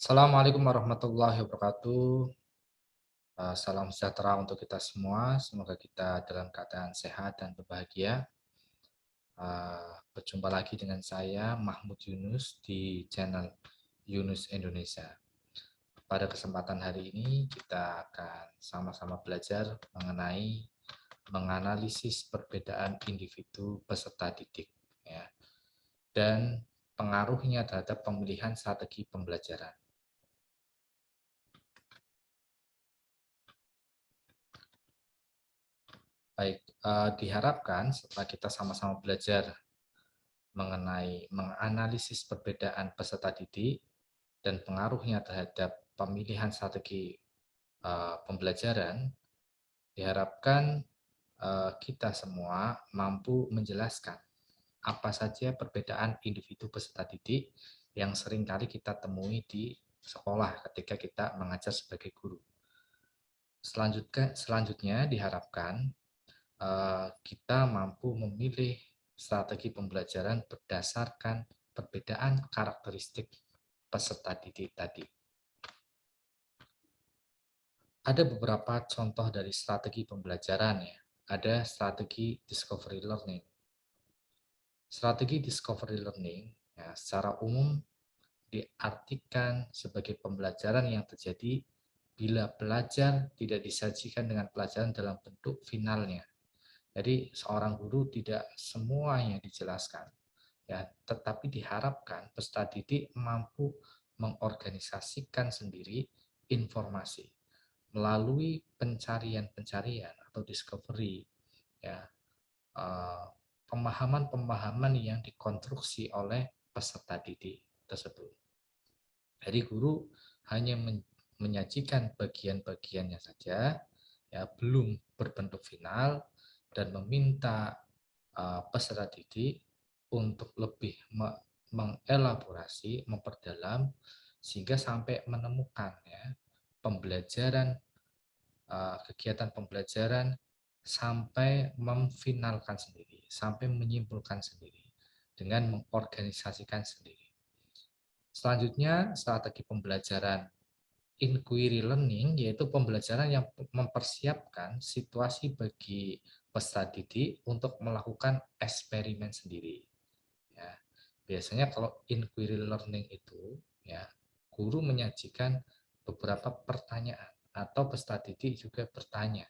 Assalamualaikum warahmatullahi wabarakatuh. Salam sejahtera untuk kita semua. Semoga kita dalam keadaan sehat dan berbahagia. Berjumpa lagi dengan saya Mahmud Yunus di channel Yunus Indonesia. Pada kesempatan hari ini kita akan sama-sama belajar mengenai menganalisis perbedaan individu peserta didik, ya, dan pengaruhnya terhadap pemilihan strategi pembelajaran. Baik, diharapkan setelah kita sama-sama belajar mengenai menganalisis perbedaan peserta didik dan pengaruhnya terhadap pemilihan strategi pembelajaran, diharapkan kita semua mampu menjelaskan apa saja perbedaan individu peserta didik yang seringkali kita temui di sekolah ketika kita mengajar sebagai guru. Selanjutnya diharapkan kita mampu memilih strategi pembelajaran berdasarkan perbedaan karakteristik peserta didik tadi. Ada beberapa contoh dari strategi pembelajaran, ya. Ada strategi discovery learning. Strategi discovery learning, ya, secara umum diartikan sebagai pembelajaran yang terjadi bila pelajar tidak disajikan dengan pelajaran dalam bentuk finalnya. Jadi seorang guru tidak semuanya dijelaskan, ya, tetapi diharapkan peserta didik mampu mengorganisasikan sendiri informasi melalui pencarian-pencarian atau discovery, ya, pemahaman-pemahaman yang dikonstruksi oleh peserta didik tersebut. Jadi guru hanya menyajikan bagian-bagiannya saja, ya, belum berbentuk final, dan meminta peserta didik untuk lebih mengelaborasi, memperdalam, sehingga sampai menemukan, ya, pembelajaran, kegiatan pembelajaran sampai memfinalkan sendiri, sampai menyimpulkan sendiri dengan mengorganisasikan sendiri. Selanjutnya, strategi pembelajaran inquiry learning, yaitu pembelajaran yang mempersiapkan situasi bagi peserta didik untuk melakukan eksperimen sendiri. Ya, biasanya kalau inquiry learning itu, ya, guru menyajikan beberapa pertanyaan atau peserta didik juga bertanya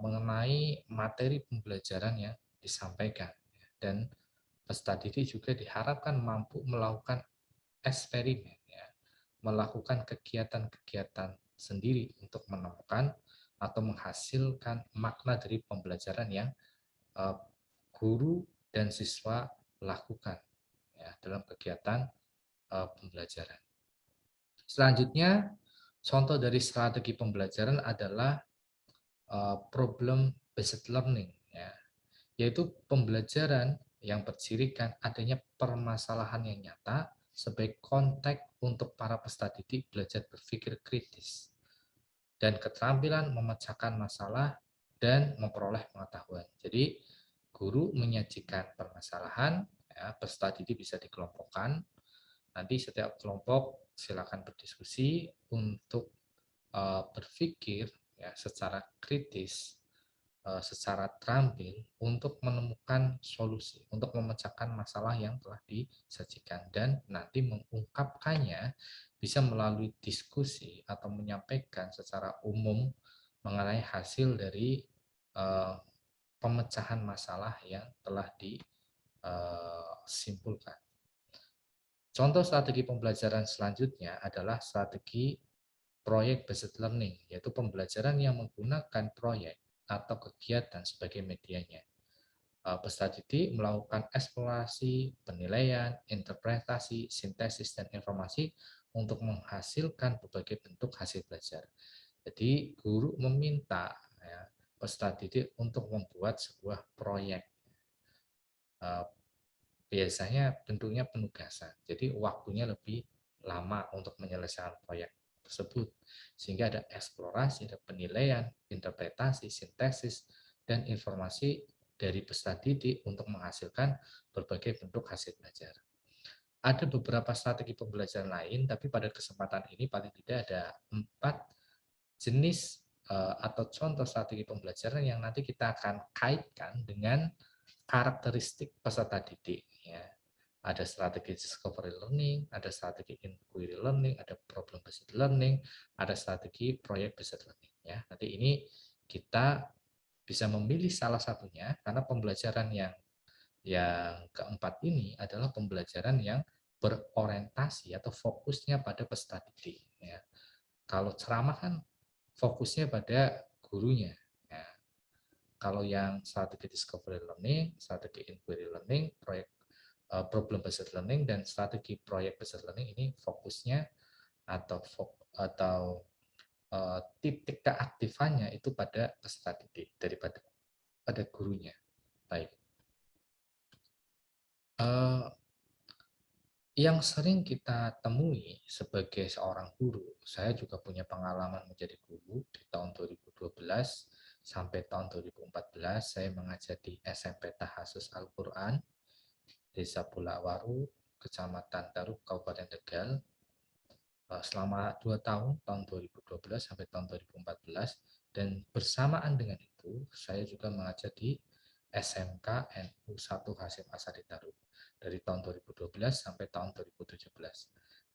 mengenai materi pembelajaran yang disampaikan, dan peserta didik juga diharapkan mampu melakukan eksperimen, ya, melakukan kegiatan-kegiatan sendiri untuk menemukan atau menghasilkan makna dari pembelajaran yang guru dan siswa lakukan, ya, dalam kegiatan pembelajaran. Selanjutnya, contoh dari strategi pembelajaran adalah problem based learning, ya, yaitu pembelajaran yang bercirikan adanya permasalahan yang nyata sebagai konteks untuk para peserta didik belajar berpikir kritis dan keterampilan memecahkan masalah dan memperoleh pengetahuan. Jadi guru menyajikan permasalahan, ya, peserta didik bisa dikelompokkan. Nanti setiap kelompok silakan berdiskusi untuk berpikir, ya, secara kritis, secara terampil untuk menemukan solusi, untuk memecahkan masalah yang telah disajikan, dan nanti mengungkapkannya bisa melalui diskusi atau menyampaikan secara umum mengenai hasil dari pemecahan masalah yang telah disimpulkan. Contoh strategi pembelajaran selanjutnya adalah strategi project based learning, yaitu pembelajaran yang menggunakan proyek atau kegiatan sebagai medianya. Peserta didik melakukan eksplorasi, penilaian, interpretasi, sintesis, dan informasi untuk menghasilkan berbagai bentuk hasil belajar. Jadi guru meminta, ya, peserta didik untuk membuat sebuah proyek. Biasanya bentuknya penugasan, jadi waktunya lebih lama untuk menyelesaikan proyek tersebut, sehingga ada eksplorasi, ada penilaian, interpretasi, sintesis, dan informasi dari peserta didik untuk menghasilkan berbagai bentuk hasil belajar. ada beberapa strategi pembelajaran lain, tapi pada kesempatan ini paling tidak ada 4 jenis atau contoh strategi pembelajaran yang nanti kita akan kaitkan dengan karakteristik peserta didik. Ya. Ada strategi discovery learning, ada strategi inquiry learning, ada problem based learning, ada strategi project based learning. Ya. Nanti ini kita bisa memilih salah satunya karena pembelajaran yang keempat ini adalah pembelajaran yang berorientasi atau fokusnya pada peserta didik. Ya. Kalau ceramah kan fokusnya pada gurunya. Ya. Kalau yang strategi discovery learning, strategi inquiry learning, proyek problem based learning, dan strategi project based learning ini fokusnya atau titik keaktifannya itu pada peserta didik daripada pada gurunya. Baik. Yang sering kita temui sebagai seorang guru, saya juga punya pengalaman menjadi guru di tahun 2012 sampai tahun 2014, saya mengajar di SMP Tahasus Al-Quran, Desa Bulakwaru, Kecamatan Daruk, Kabupaten Tegal, selama 2 tahun, tahun 2012 sampai tahun 2014, dan bersamaan dengan itu, saya juga mengajar di SMK NU 1 Hasyim Asari Daruk dari tahun 2012 sampai tahun 2017.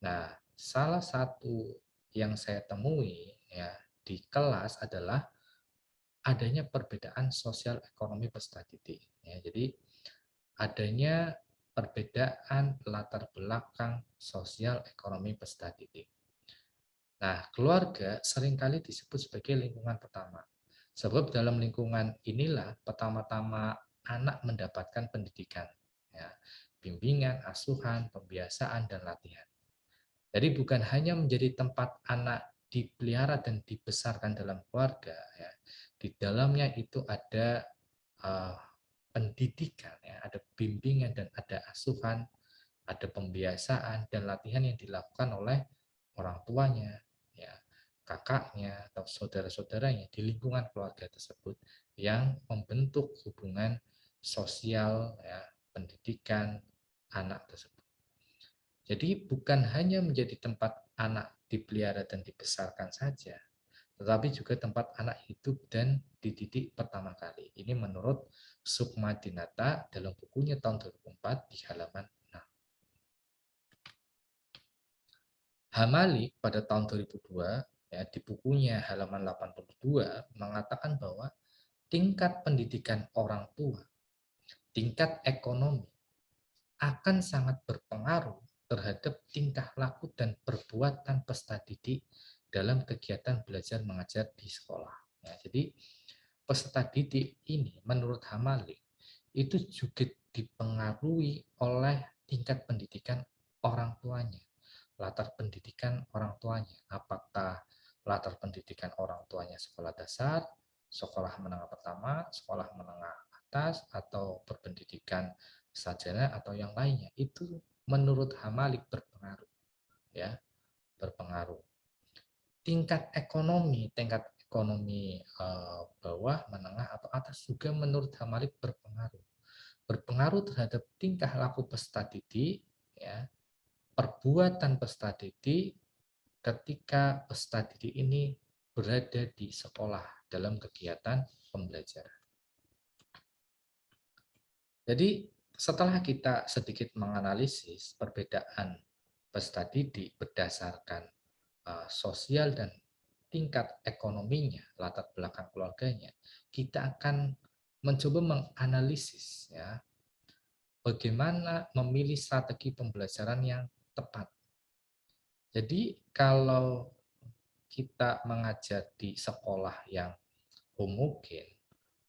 Nah, salah satu yang saya temui ya di kelas adalah adanya perbedaan sosial ekonomi peserta didik. Ya, jadi adanya perbedaan latar belakang sosial ekonomi peserta didik. Nah, keluarga seringkali disebut sebagai lingkungan pertama. Sebab dalam lingkungan inilah pertama-tama anak mendapatkan pendidikan, ya, bimbingan, asuhan, pembiasaan, dan latihan. Jadi bukan hanya menjadi tempat anak dipelihara dan dibesarkan dalam keluarga, ya. Di dalamnya itu ada uh, pendidikan, ya, ada bimbingan dan ada asuhan, ada pembiasaan dan latihan yang dilakukan oleh orang tuanya, ya, kakaknya atau saudara-saudaranya di lingkungan keluarga tersebut yang membentuk hubungan sosial, ya, pendidikan anak tersebut. Jadi bukan hanya menjadi tempat anak dipelihara dan dibesarkan saja, tetapi juga tempat anak hidup dan dididik pertama kali. Ini menurut Sukma Dinata dalam bukunya tahun 2004 di halaman 6. Hamali pada tahun 2002 ya, di bukunya halaman 82 mengatakan bahwa tingkat pendidikan orang tua, tingkat ekonomi akan sangat berpengaruh terhadap tingkah laku dan perbuatan peserta didik dalam kegiatan belajar mengajar di sekolah. Ya, jadi peserta didik ini menurut Hamali itu juga dipengaruhi oleh tingkat pendidikan orang tuanya, latar pendidikan orang tuanya. Apakah latar pendidikan orang tuanya sekolah dasar, sekolah menengah pertama, sekolah menengah atas, atau berpendidikan sarjana atau yang lainnya. Itu menurut Hamalik berpengaruh, ya, berpengaruh. Tingkat ekonomi bawah, menengah atau atas juga menurut Hamalik berpengaruh. Berpengaruh terhadap tingkah laku peserta didik, ya, perbuatan peserta didik ketika peserta didik ini berada di sekolah dalam kegiatan pembelajaran. Jadi setelah kita sedikit menganalisis perbedaan peserta didik berdasarkan sosial dan tingkat ekonominya, latar belakang keluarganya, kita akan mencoba menganalisis, ya, bagaimana memilih strategi pembelajaran yang tepat. Jadi kalau kita mengajar di sekolah yang homogen,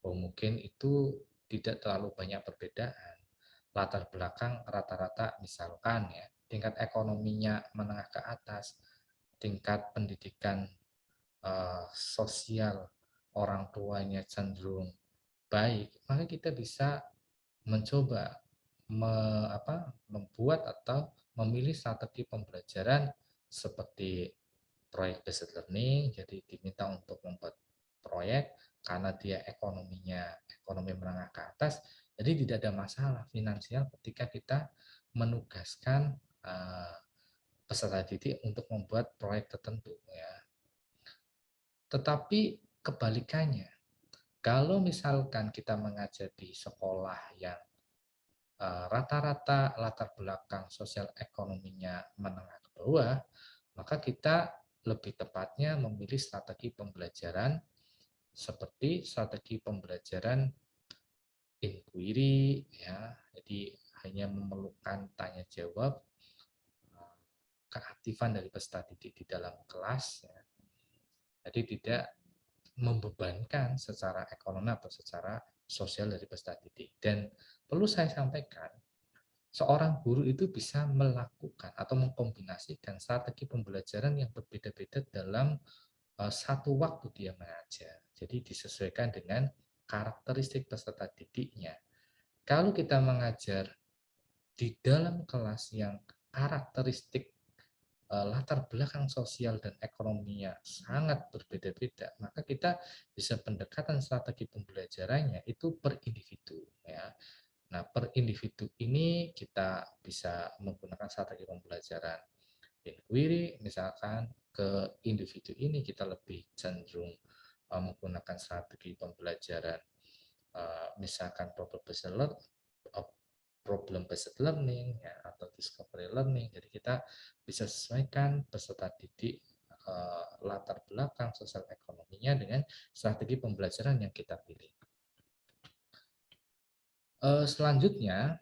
homogen itu tidak terlalu banyak perbedaan. Latar belakang rata-rata misalkan ya, tingkat ekonominya menengah ke atas, tingkat pendidikan sosial orang tuanya cenderung baik, maka kita bisa mencoba membuat atau memilih strategi pembelajaran seperti proyek based learning. Jadi diminta untuk membuat proyek karena dia ekonomi menengah ke atas, jadi tidak ada masalah finansial ketika kita menugaskan peserta didik untuk membuat proyek tertentu ya. Tetapi kebalikannya, kalau misalkan kita mengajar di sekolah yang rata-rata latar belakang sosial ekonominya menengah ke bawah, maka kita lebih tepatnya memilih strategi pembelajaran seperti strategi pembelajaran inquiry ya. Jadi hanya memerlukan tanya jawab, keaktifan dari peserta didik di dalam kelas ya. Jadi tidak membebankan secara ekonomi atau secara sosial dari peserta didik. Dan perlu saya sampaikan, seorang guru itu bisa melakukan atau mengkombinasikan strategi pembelajaran yang berbeda-beda dalam satu waktu dia mengajar. Jadi disesuaikan dengan karakteristik peserta didiknya. Kalau kita mengajar di dalam kelas yang karakteristik latar belakang sosial dan ekonominya sangat berbeda-beda, maka kita bisa pendekatan strategi pembelajarannya itu per individu ya. Nah, per individu ini kita bisa menggunakan strategi pembelajaran inquiry, misalkan ke individu ini kita lebih cenderung menggunakan strategi pembelajaran misalkan problem based learning ya, atau discovery learning. Jadi kita bisa sesuaikan peserta didik latar belakang sosial ekonominya dengan strategi pembelajaran yang kita pilih. Selanjutnya,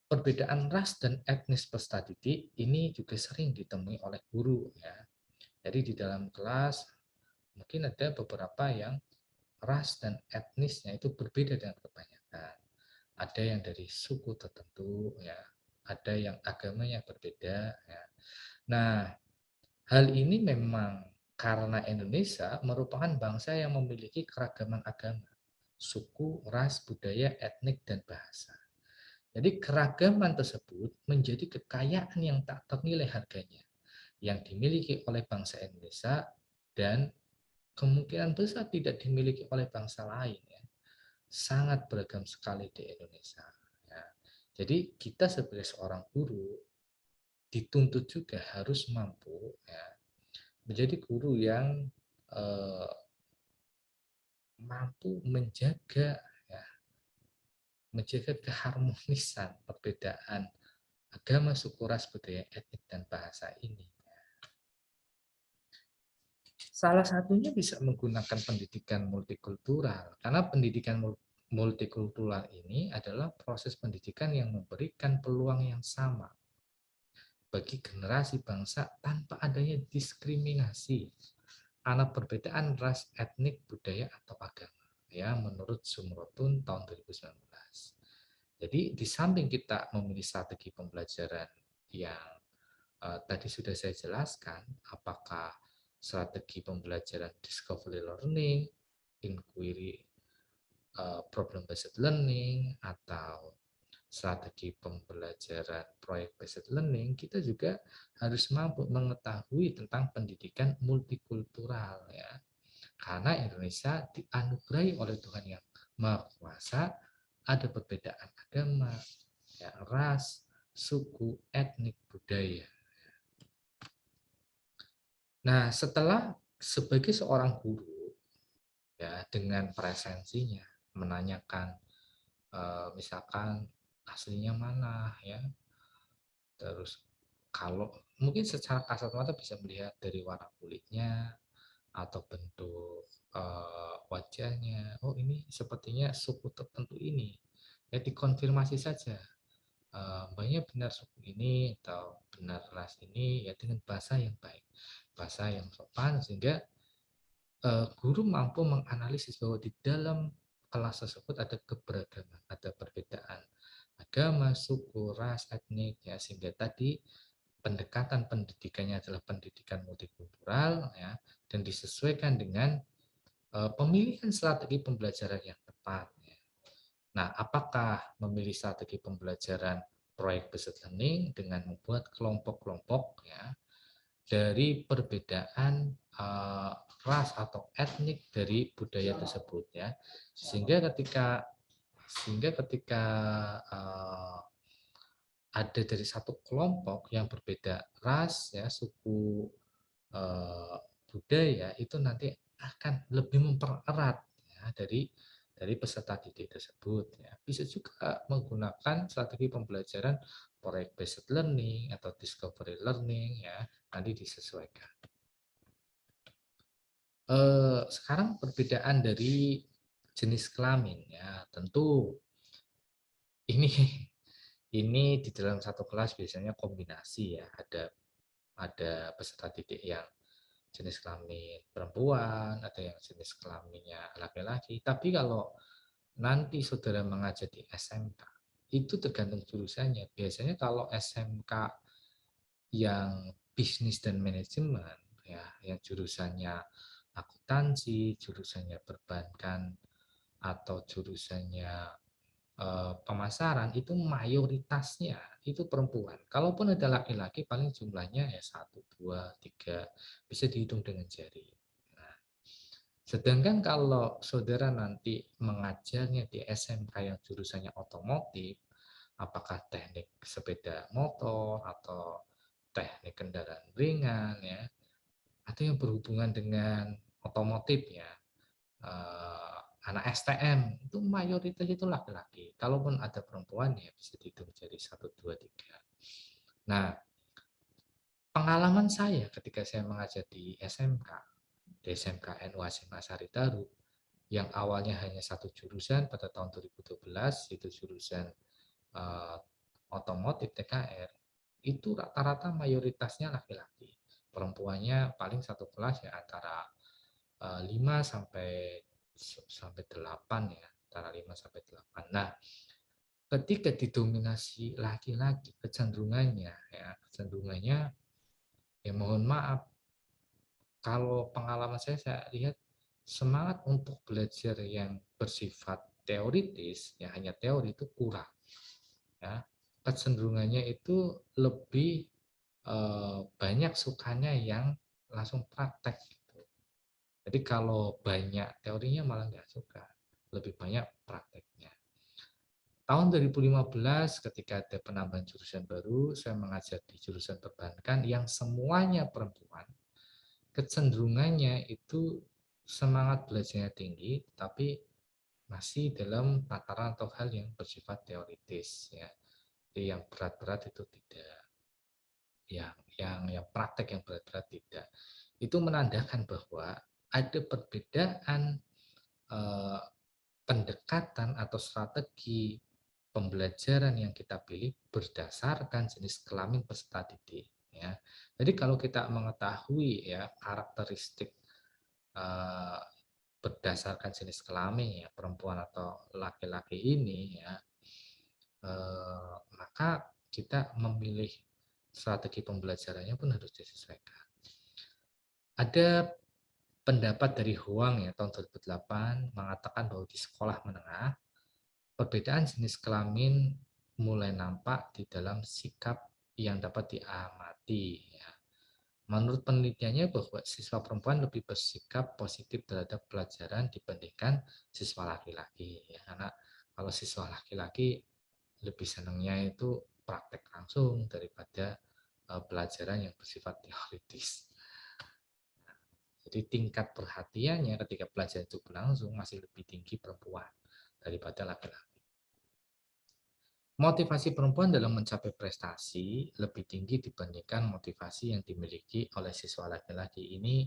perbedaan ras dan etnis peserta didik ini juga sering ditemui oleh guru ya. Jadi di dalam kelas mungkin ada beberapa yang ras dan etnisnya itu berbeda dengan kebanyakan. Ada yang dari suku tertentu ya, ada yang agamanya berbeda ya. Nah, hal ini memang karena Indonesia merupakan bangsa yang memiliki keragaman agama, suku, ras, budaya, etnik, dan bahasa. Jadi keragaman tersebut menjadi kekayaan yang tak ternilai harganya yang dimiliki oleh bangsa Indonesia dan kemungkinan besar tidak dimiliki oleh bangsa lain ya. Sangat beragam sekali di Indonesia ya. Jadi kita sebagai seorang guru dituntut juga harus mampu ya, menjadi guru yang eh, mampu menjaga ya, menjaga keharmonisan perbedaan agama, suku, ras, budaya, etnik, dan bahasa ini. Salah satunya bisa menggunakan pendidikan multikultural, karena pendidikan multikultural ini adalah proses pendidikan yang memberikan peluang yang sama bagi generasi bangsa tanpa adanya diskriminasi anak perbedaan ras, etnik, budaya, atau agama. Ya, menurut Sumrotun tahun 2019. Jadi di samping kita memilih strategi pembelajaran yang tadi sudah saya jelaskan, apakah strategi pembelajaran discovery learning, inquiry problem based learning, atau strategi pembelajaran proyek based learning, kita juga harus mampu mengetahui tentang pendidikan multikultural ya. Karena Indonesia dianugerahi oleh Tuhan yang Maha Kuasa, ada perbedaan agama, ya, ras, suku, etnik, budaya. Nah, setelah sebagai seorang guru ya dengan presensinya menanyakan misalkan aslinya mana ya, terus kalau mungkin secara kasat mata bisa melihat dari warna kulitnya atau bentuk wajahnya, oh ini sepertinya suku tertentu ini, ya dikonfirmasi saja mbaknya benar suku ini atau benar ras ini ya dengan bahasa yang baik, bahasa yang sopan, sehingga guru mampu menganalisis bahwa di dalam kelas tersebut ada keberagaman, ada perbedaan agama, suku, ras, etnik, ya, sehingga tadi pendekatan pendidikannya adalah pendidikan multikultural ya, dan disesuaikan dengan pemilihan strategi pembelajaran yang tepat. Ya. Nah, apakah memilih strategi pembelajaran proyek based learning dengan membuat kelompok-kelompok ya dari perbedaan ras atau etnik dari budaya tersebut ya, sehingga ketika ada dari satu kelompok yang berbeda ras, ya, suku, eh, budaya, itu nanti akan lebih mempererat, ya, dari peserta didik tersebut. Ya. Bisa juga menggunakan strategi pembelajaran project based learning atau discovery learning, ya, nanti disesuaikan. Sekarang perbedaan dari jenis kelamin, ya, tentu ini ini di dalam satu kelas biasanya kombinasi, ya, ada peserta didik yang jenis kelamin perempuan, ada yang jenis kelaminnya laki-laki. Tapi kalau nanti saudara mengajar di SMK, itu tergantung jurusannya. Biasanya kalau SMK yang bisnis dan manajemen, ya, yang jurusannya akuntansi, jurusannya perbankan, atau jurusannya pemasaran, itu mayoritasnya itu perempuan. Kalaupun ada laki-laki, paling jumlahnya ya 1, 2, 3, bisa dihitung dengan jari. Nah, sedangkan kalau saudara nanti mengajarnya di SMK yang jurusannya otomotif, apakah teknik sepeda motor atau teknik kendaraan ringan, ya, atau yang berhubungan dengan otomotif, ya, anak STM, itu mayoritas itu laki-laki. Kalaupun ada perempuan, ya bisa dihitung jadi 1, 2, 3. Nah, pengalaman saya ketika saya mengajar di SMK, di SMK NU Hasyim Asyari Daru, yang awalnya hanya satu jurusan pada tahun 2012, itu jurusan eh, otomotif TKR, itu rata-rata mayoritasnya laki-laki. Perempuannya paling satu kelas, ya, antara 5 sampai 8, ya, antara 5 sampai 8. Nah, ketika didominasi laki-laki, kecenderungannya, ya, mohon maaf, kalau pengalaman saya lihat semangat untuk belajar yang bersifat teoritis, ya, hanya teori itu kurang, ya. Kecenderungannya itu lebih banyak sukanya yang langsung praktek gitu. Jadi kalau banyak teorinya malah nggak suka, lebih banyak prakteknya. Tahun 2015 ketika ada penambahan jurusan baru, saya mengajar di jurusan perbankan yang semuanya perempuan, kecenderungannya itu semangat belajarnya tinggi, tapi masih dalam tataran atau hal yang bersifat teoritis, ya. Jadi yang berat-berat itu tidak, yang praktek yang berat-berat tidak. Itu menandakan bahwa ada perbedaan eh, pendekatan atau strategi pembelajaran yang kita pilih berdasarkan jenis kelamin peserta didik, ya. Jadi kalau kita mengetahui, ya, karakteristik eh, berdasarkan jenis kelamin, ya, perempuan atau laki-laki ini, ya, maka kita memilih strategi pembelajarannya pun harus disesuaikan. Ada pendapat dari Huang, ya, tahun 2008 mengatakan bahwa di sekolah menengah perbedaan jenis kelamin mulai nampak di dalam sikap yang dapat diamati, ya. Menurut penelitiannya bahwa siswa perempuan lebih bersikap positif terhadap pelajaran dibandingkan siswa laki-laki, ya. Karena kalau siswa laki-laki lebih senangnya itu praktek langsung daripada pelajaran yang bersifat teoritis. Jadi tingkat perhatiannya ketika pelajaran itu berlangsung masih lebih tinggi perempuan daripada laki-laki. Motivasi perempuan dalam mencapai prestasi lebih tinggi dibandingkan motivasi yang dimiliki oleh siswa laki-laki ini,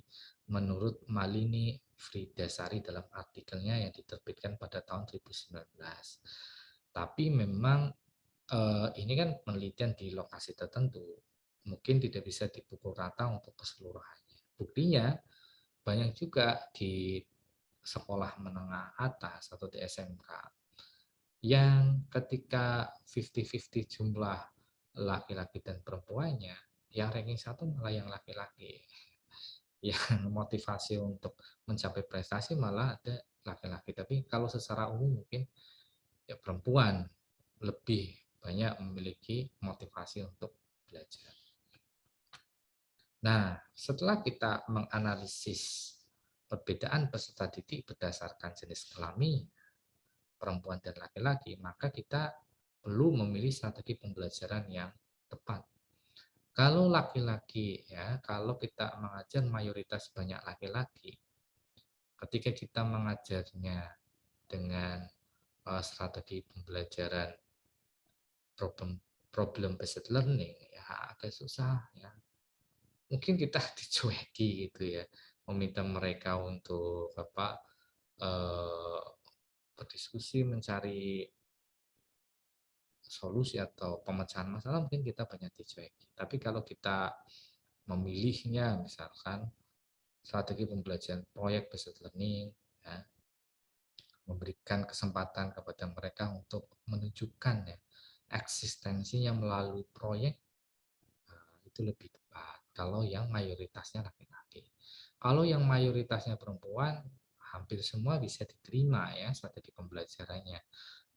menurut Malini Fridasari dalam artikelnya yang diterbitkan pada tahun 2019. Tapi memang ini kan penelitian di lokasi tertentu, mungkin tidak bisa dipukul rata untuk keseluruhannya. Buktinya banyak juga di sekolah menengah atas atau di SMK yang ketika 50-50 jumlah laki-laki dan perempuannya, yang ranking 1 malah yang laki-laki. Yang motivasi untuk mencapai prestasi malah ada laki-laki. Tapi kalau secara umum mungkin, ya, perempuan lebih banyak memiliki motivasi untuk belajar. Nah, setelah kita menganalisis perbedaan peserta didik berdasarkan jenis kelamin perempuan dan laki-laki, maka kita perlu memilih strategi pembelajaran yang tepat. Kalau laki-laki ya, kalau kita mengajar mayoritas banyak laki-laki, ketika kita mengajarnya dengan strategi pembelajaran problem problem based learning ya agak susah ya. Mungkin kita dicueki gitu ya, meminta mereka untuk eh, berdiskusi mencari solusi atau pemecahan masalah mungkin kita banyak dicueki. Tapi kalau kita memilihnya misalkan strategi pembelajaran proyek based learning ya, memberikan kesempatan kepada mereka untuk menunjukkan ya eksistensinya melalui proyek, itu lebih tepat kalau yang mayoritasnya laki-laki. Kalau yang mayoritasnya perempuan, hampir semua bisa diterima ya strategi pembelajarannya.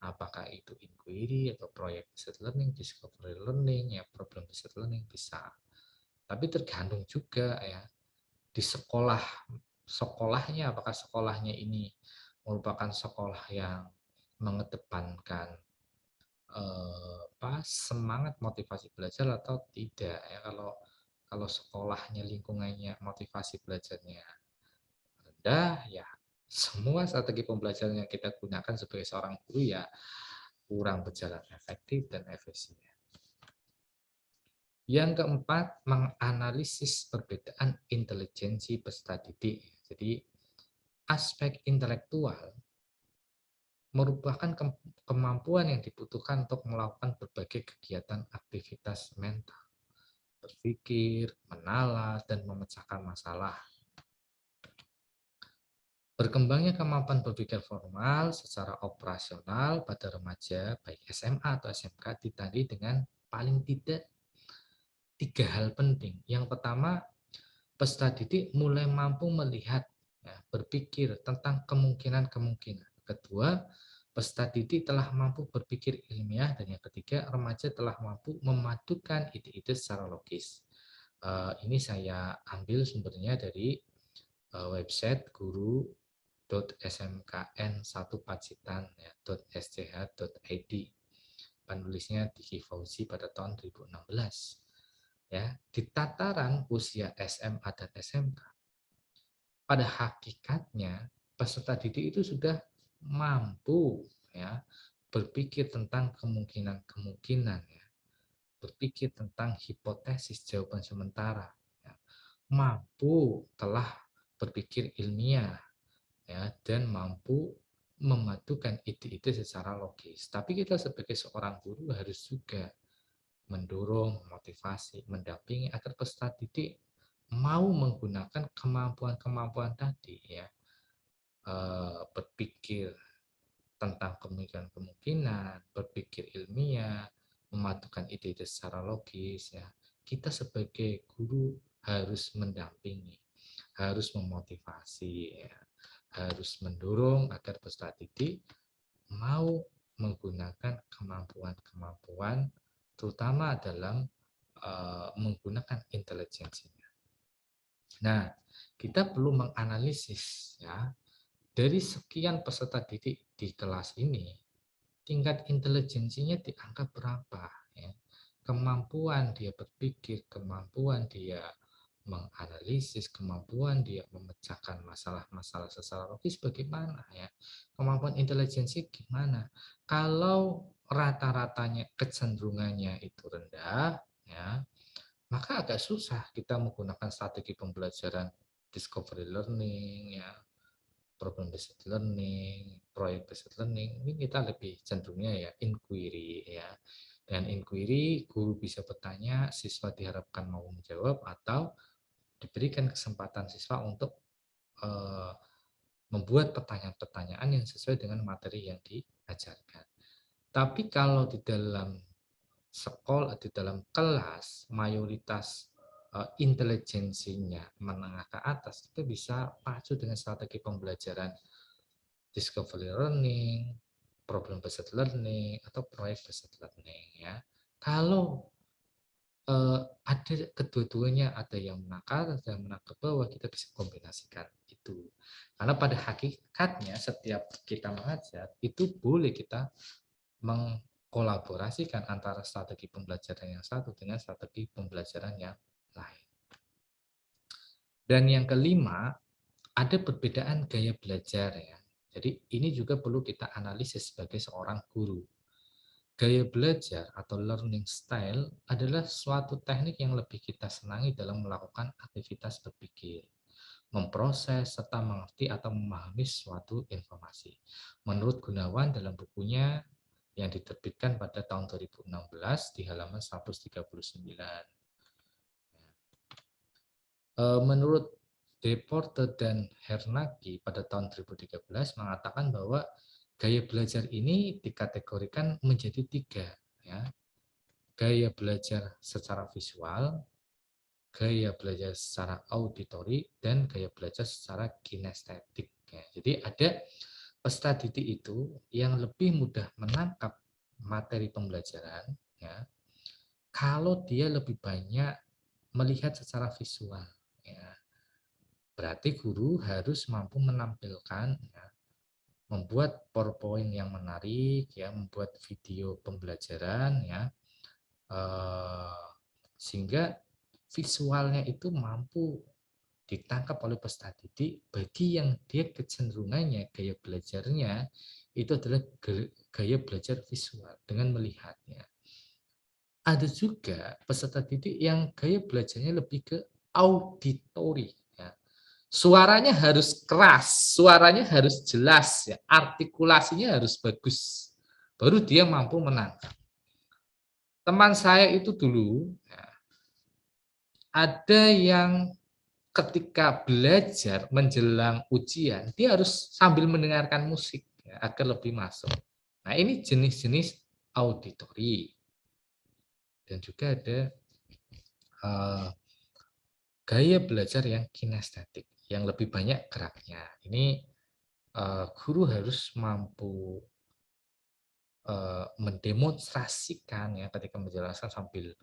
Apakah itu inquiry atau proyek based learning, discovery learning, ya problem based learning bisa. Tapi tergantung juga ya di sekolahnya, apakah sekolahnya ini merupakan sekolah yang mengedepankan semangat motivasi belajar atau tidak ya. Kalau sekolahnya lingkungannya motivasi belajarnya rendah ya, semua strategi pembelajaran yang kita gunakan sebagai seorang guru ya kurang berjalan efektif dan efisien. Yang keempat, menganalisis perbedaan intelijensi peserta didik. Jadi aspek intelektual merupakan kemampuan yang dibutuhkan untuk melakukan berbagai kegiatan aktivitas mental, berpikir, menalar, dan memecahkan masalah. Berkembangnya kemampuan berpikir formal secara operasional pada remaja, baik SMA atau SMK, ditandai dengan paling tidak 3 hal penting. Yang pertama, peserta didik mulai mampu melihat, ya, berpikir tentang kemungkinan-kemungkinan. Kedua, peserta didik telah mampu berpikir ilmiah. Dan yang ketiga, remaja telah mampu memadukan ide-ide secara logis. Ini saya ambil sumbernya dari website guru.smkn1pacitan.sch.id. Penulisnya Diki Fauzi pada tahun 2016. Ya, di tataran usia SMA dan SMK, pada hakikatnya peserta didik itu sudah mampu ya berpikir tentang kemungkinan-kemungkinan ya, berpikir tentang hipotesis jawaban sementara ya, mampu telah berpikir ilmiah ya dan mampu memadukan ide-ide secara logis. Tapi kita sebagai seorang guru harus juga mendorong, motivasi, mendampingi agar peserta didik mau menggunakan kemampuan-kemampuan tadi ya, berpikir tentang kemungkinan-kemungkinan, berpikir ilmiah, memadukan ide-ide secara logis ya. Kita sebagai guru harus mendampingi, harus memotivasi ya, harus mendorong agar peserta didik mau menggunakan kemampuan-kemampuan terutama dalam menggunakan intelijensinya. Nah, kita perlu menganalisis ya dari sekian peserta didik di kelas ini, tingkat intelijensinya di angka berapa ya. Kemampuan dia berpikir, kemampuan dia menganalisis, kemampuan dia memecahkan masalah-masalah secara logis bagaimana ya. Kemampuan intelijensi gimana? Kalau rata-ratanya kecenderungannya itu rendah ya, maka agak susah kita menggunakan strategi pembelajaran discovery learning ya, problem based learning, project based learning. Ini kita lebih cenderungnya ya inquiry ya. Dan inquiry guru bisa bertanya, siswa diharapkan mau menjawab atau diberikan kesempatan siswa untuk eh, membuat pertanyaan-pertanyaan yang sesuai dengan materi yang diajarkan. Tapi kalau di dalam sekolah, di dalam kelas, mayoritas intelijensinya menengah ke atas, itu bisa pacu dengan strategi pembelajaran discovery learning, problem based learning, atau project based learning ya. Kalau ada kedua-duanya, ada yang menakar, ada yang menengah ke bawah, kita bisa kombinasikan itu. Karena pada hakikatnya setiap kita mengajar itu boleh kita kolaborasikan antara strategi pembelajaran yang satu dengan strategi pembelajaran yang lain. Dan yang kelima, ada perbedaan gaya belajar ya. Jadi ini juga perlu kita analisis sebagai seorang guru. Gaya belajar atau learning style adalah suatu teknik yang lebih kita senangi dalam melakukan aktivitas berpikir, memproses, serta mengerti atau memahami suatu informasi. Menurut Gunawan dalam bukunya yang diterbitkan pada tahun 2016 di halaman 139. Menurut Deporte dan Hernaki pada tahun 2013 mengatakan bahwa gaya belajar ini dikategorikan menjadi tiga. Ya. Gaya belajar secara visual, gaya belajar secara auditori, dan gaya belajar secara kinestetik. Ya. Jadi ada peserta didik itu yang lebih mudah menangkap materi pembelajaran ya, kalau dia lebih banyak melihat secara visual. Ya. Berarti guru harus mampu menampilkan, ya, membuat PowerPoint yang menarik, ya, membuat video pembelajaran, ya, sehingga visualnya itu mampu ditangkap oleh peserta didik bagi yang dia kecenderungannya gaya belajarnya itu adalah gaya belajar visual dengan melihatnya. Ada juga peserta didik yang gaya belajarnya lebih ke auditori. Ya. Suaranya harus keras, suaranya harus jelas, ya. Artikulasinya harus bagus. Baru dia mampu menangkap. Teman saya itu dulu, ya, ada yang ketika belajar menjelang ujian, dia harus sambil mendengarkan musik ya, agar lebih masuk. Nah, ini jenis-jenis auditori. Dan juga ada gaya belajar yang kinestetik, yang lebih banyak geraknya. Ini guru harus mampu mendemonstrasikan ya ketika menjelaskan sambil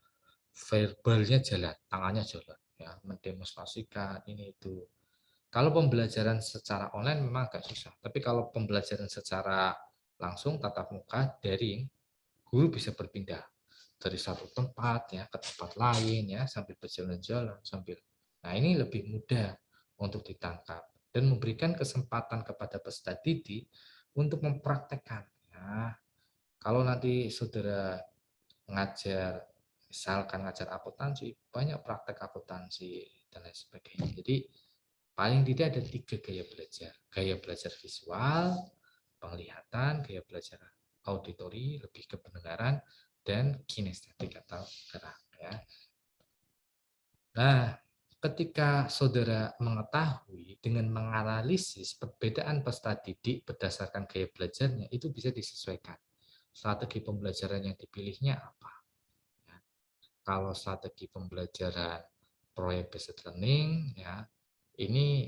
verbalnya jalan, tangannya jalan, ya, mendemonstrasikan ini itu. Kalau pembelajaran secara online memang agak susah, tapi kalau pembelajaran secara langsung tatap muka daring, guru bisa berpindah dari satu tempat ya ke tempat lain ya sambil berjalan-jalan sambil. Nah, ini lebih mudah untuk ditangkap dan memberikan kesempatan kepada peserta didik untuk mempraktekkan. Ya, kalau nanti saudara ngajar, misalkan ngajar akuntansi, banyak praktek akuntansi dan lain sebagainya. Jadi paling tidak ada tiga gaya belajar. Gaya belajar visual, penglihatan, gaya belajar auditori, lebih ke pendengaran, dan kinestetik atau gerak. Ya. Nah, ketika saudara mengetahui dengan menganalisis perbedaan peserta didik berdasarkan gaya belajarnya, itu bisa disesuaikan. Strategi pembelajaran yang dipilihnya apa? Ya. Kalau strategi pembelajaran proyek based learning, ya, ini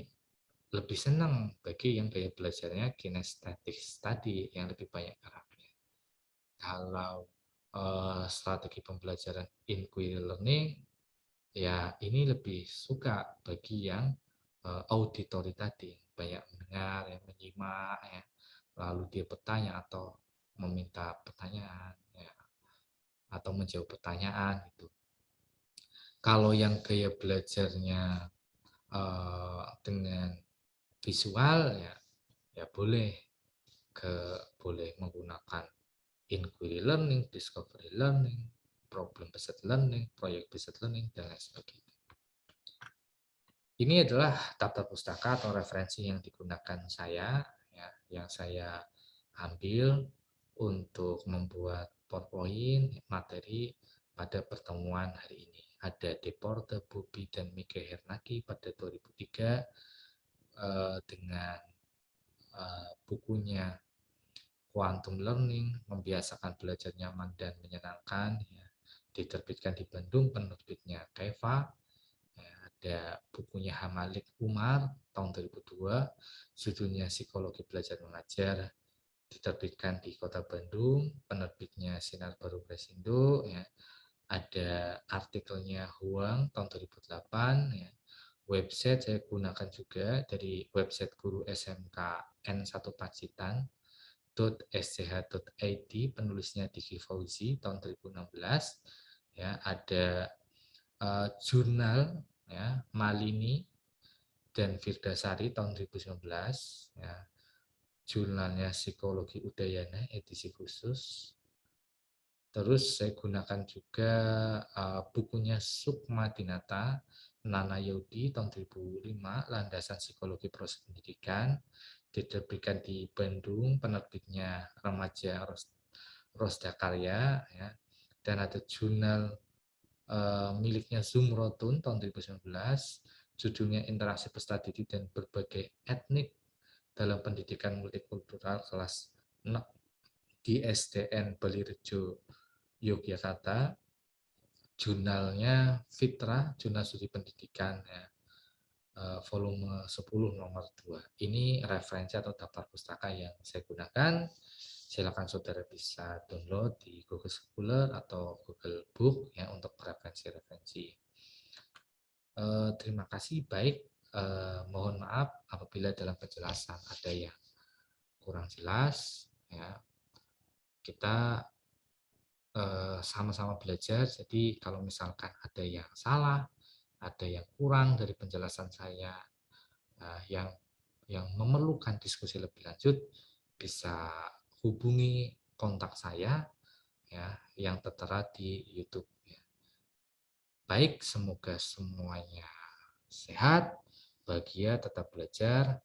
lebih senang bagi yang gaya belajarnya kinestetik tadi yang lebih banyak geraknya. Kalau strategi pembelajaran inquiry learning, ya ini lebih suka bagi yang auditory tadi, banyak mendengar, yang menyimak, ya, lalu dia bertanya atau meminta pertanyaan, ya, atau menjawab pertanyaan gitu. Kalau yang gaya belajarnya dengan visual ya, ya boleh menggunakan inquiry learning, discovery learning, problem based learning, project based learning, dan lain sebagainya. Ini adalah daftar pustaka atau referensi yang digunakan saya, ya, yang saya ambil untuk membuat PowerPoint materi pada pertemuan hari ini. Ada Deporte, Bubi, dan Mike Hernaki pada 2003 dengan bukunya Quantum Learning, membiasakan belajar nyaman dan menyenangkan, ya, diterbitkan di Bandung, penerbitnya Keva. Ya, ada bukunya Hamalik Umar tahun 2002, judulnya Psikologi Belajar Mengajar, diterbitkan di Kota Bandung, penerbitnya Sinar Baru Presindo. Ya. Ada artikelnya Huang tahun 2008. Ya. Website saya gunakan juga dari website guru SMK N1 Pacitan, .sch.id, penulisnya Diki Fauzi tahun 2016. Ya, ada jurnal ya, Malini dan Firdasari tahun 2019. Ya, jurnalnya Psikologi Udayana edisi khusus. Terus saya gunakan juga bukunya Sukma Dinata, Nana Yodi tahun 2005, Landasan Psikologi Proses Pendidikan, diterbitkan di Bandung, penerbitnya Remaja Rosda Karya, ya. Dan ada jurnal miliknya Zumrotun tahun 2019, judulnya Interaksi Peserta Didik dan Berbagai Etnik dalam Pendidikan Multikultural kelas 6 di SDN Balirejo, Yogyakarta. Jurnalnya Fitra, Jurnal Studi Pendidikan, ya, volume 10 nomor 2. Ini referensi atau daftar pustaka yang saya gunakan. Silakan saudara bisa download di Google Scholar atau Google Book ya untuk referensi-referensi. Terima kasih. Baik, mohon maaf apabila dalam penjelasan ada yang kurang jelas. Ya, kita sama-sama belajar. Jadi kalau misalkan ada yang salah, ada yang kurang dari penjelasan saya, yang memerlukan diskusi lebih lanjut, bisa hubungi kontak saya ya yang tertera di YouTube. Baik, semoga semuanya sehat, bahagia, tetap belajar.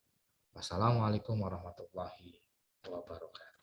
Wassalamualaikum warahmatullahi wabarakatuh.